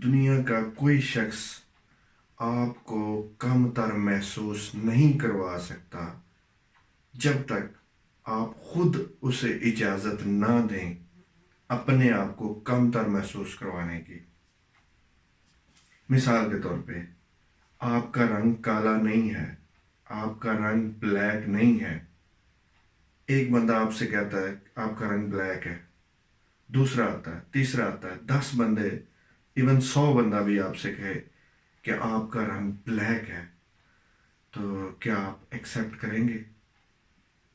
दुनिया का कोई शख्स आपको कमतर महसूस नहीं करवा सकता जब तक आप खुद उसे इजाज़त ना दें अपने आप को कमतर महसूस करवाने की। मिसाल के तौर पे, आपका रंग काला नहीं है, आपका रंग ब्लैक नहीं है। एक बंदा आपसे कहता है आपका रंग ब्लैक है, दूसरा आता है, तीसरा आता है, 10 बंदे, इवन 100 बंदा भी आपसे कहे कि आपका रंग ब्लैक है, तो क्या आप एक्सेप्ट करेंगे?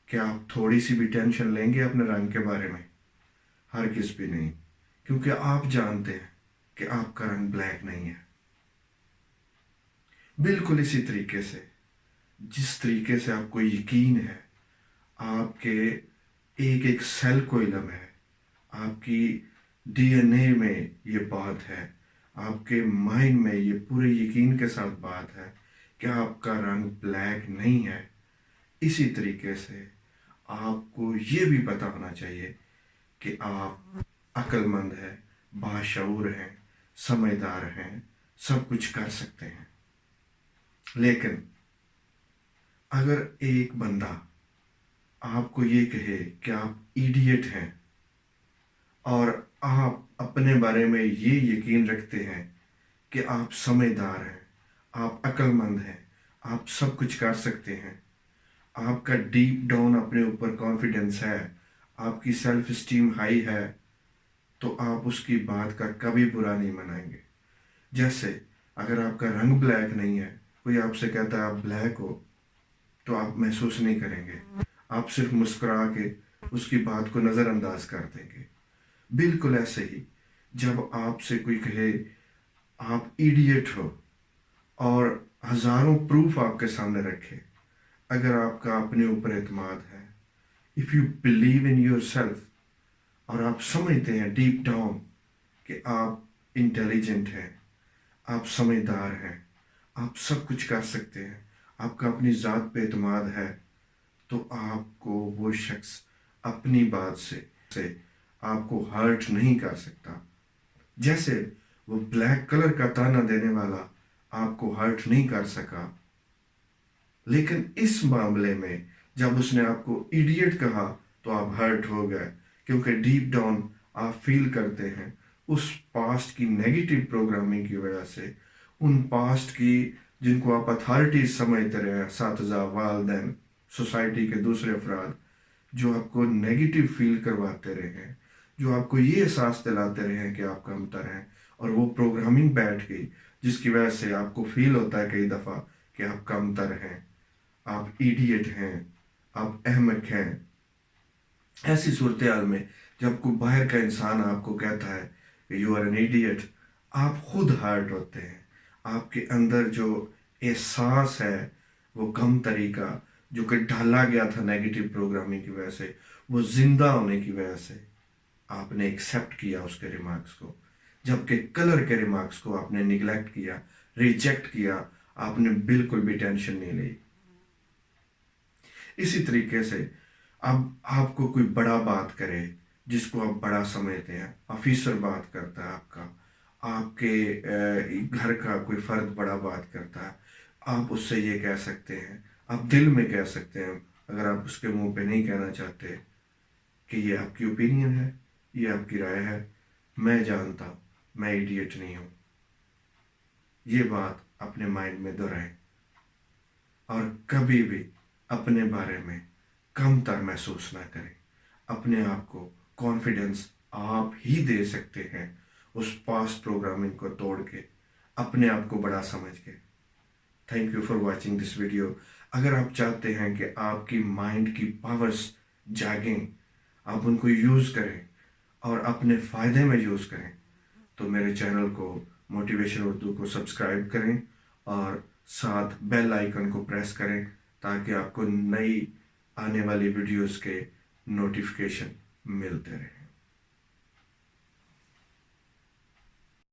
क्या आप थोड़ी सी भी टेंशन लेंगे अपने रंग के बारे में? हरगिज़ भी नहीं, क्योंकि आप जानते हैं कि आपका रंग ब्लैक नहीं है। बिल्कुल इसी तरीके से, जिस तरीके से आपको यकीन है, आपके एक एक सेल को इल्म है, आपकी डीएनए में ये बात है, आपके माइंड में ये पूरे यकीन के साथ बात है कि आपका रंग ब्लैक नहीं है। इसी तरीके से आपको ये भी पता होना चाहिए कि आप अक्लमंद हैं, बाशऊर हैं, समझदार हैं, सब कुछ कर सकते हैं। लेकिन अगर एक बंदा आपको ये कहे कि आप इडियट हैं और आप अपने बारे में ये यकीन रखते हैं कि आप समझदार हैं, आप अक्लमंद हैं, आप सब कुछ कर सकते हैं, आपका डीप डाउन अपने ऊपर कॉन्फिडेंस है, आपकी सेल्फ स्टीम हाई है, तो आप उसकी बात का कभी बुरा नहीं मनाएंगे। जैसे अगर आपका रंग ब्लैक नहीं है, कोई आपसे कहता है आप ब्लैक हो, तो आप महसूस नहीं करेंगे, आप सिर्फ मुस्कुरा के उसकी बात को नज़रअंदाज कर देंगे। बिल्कुल ऐसे ही जब आपसे कोई कहे आप इडियट हो और हजारों प्रूफ आपके सामने रखे, अगर आपका अपने ऊपर एतमाद है, if you believe in your self, और आप समझते हैं डीप डाउन कि आप इंटेलिजेंट हैं, आप समझदार हैं, आप सब कुछ कर सकते हैं, आपका अपनी ज़ात पे एतमाद है, तो आपको वो शख्स अपनी बात से आपको हर्ट नहीं कर सकता। जैसे वो ब्लैक कलर का ताना देने वाला आपको हर्ट नहीं कर सका, लेकिन इस मामले में जब उसने आपको इडियट कहा तो आप हर्ट हो गए, क्योंकि डीप डाउन आप फील करते हैं उस पास्ट की नेगेटिव प्रोग्रामिंग की वजह से, उन पास्ट की जिनको आप अथॉरिटीज समझते रहे, साथीज़ा, वालिदैन, सोसाइटी के दूसरे अफराद, जो आपको नेगेटिव फील करवाते रहे हैं, जो आपको ये एहसास दिलाते रहे हैं कि आप कमतर हैं, और वो प्रोग्रामिंग बैठ गई जिसकी वजह से आपको फील होता है कई दफ़ा कि आप कमतर हैं, आप इडियट हैं, आप अहमक हैं। ऐसी सूरत हाल में जब कोई बाहर का इंसान आपको कहता है कि यू आर एन इडियट, आप खुद हर्ट होते हैं। आपके अंदर जो एहसास है वो कम तरीका जो कि ढाला गया था नेगेटिव प्रोग्रामिंग की वजह से, वो जिंदा होने की वजह से आपने एक्सेप्ट किया उसके रिमार्क्स को, जबकि कलर के रिमार्क्स को आपने निगलेक्ट किया, रिजेक्ट किया, आपने बिल्कुल भी टेंशन नहीं ली। इसी तरीके से अब आपको कोई बड़ा बात करे जिसको आप बड़ा समझते हैं, ऑफिसर बात करता है आपका, आपके घर का कोई फर्द बड़ा बात करता है, आप उससे ये कह सकते हैं, आप दिल में कह सकते हैं, अगर आप उसके मुंह पे नहीं कहना चाहते कि ये आपकी ओपिनियन है, ये आपकी राय है, मैं जानता हूँ, मैं इडियट नहीं हूँ। ये बात अपने माइंड में दोहराएं और कभी भी अपने बारे में कमतर महसूस ना करें। अपने आप को कॉन्फिडेंस आप ही दे सकते हैं उस पास्ट प्रोग्रामिंग को तोड़ के, अपने आप को बड़ा समझ के। Thank you for watching this video. अगर आप चाहते हैं कि आपकी माइंड की पावर्स जागें, आप उनको यूज़ करें और अपने फ़ायदे में यूज़ करें, तो मेरे चैनल को मोटिवेशन उर्दू को सब्सक्राइब करें और साथ बेल आइकन को प्रेस करें, ताकि आपको नई आने वाली वीडियोस के नोटिफिकेशन मिलते रहें।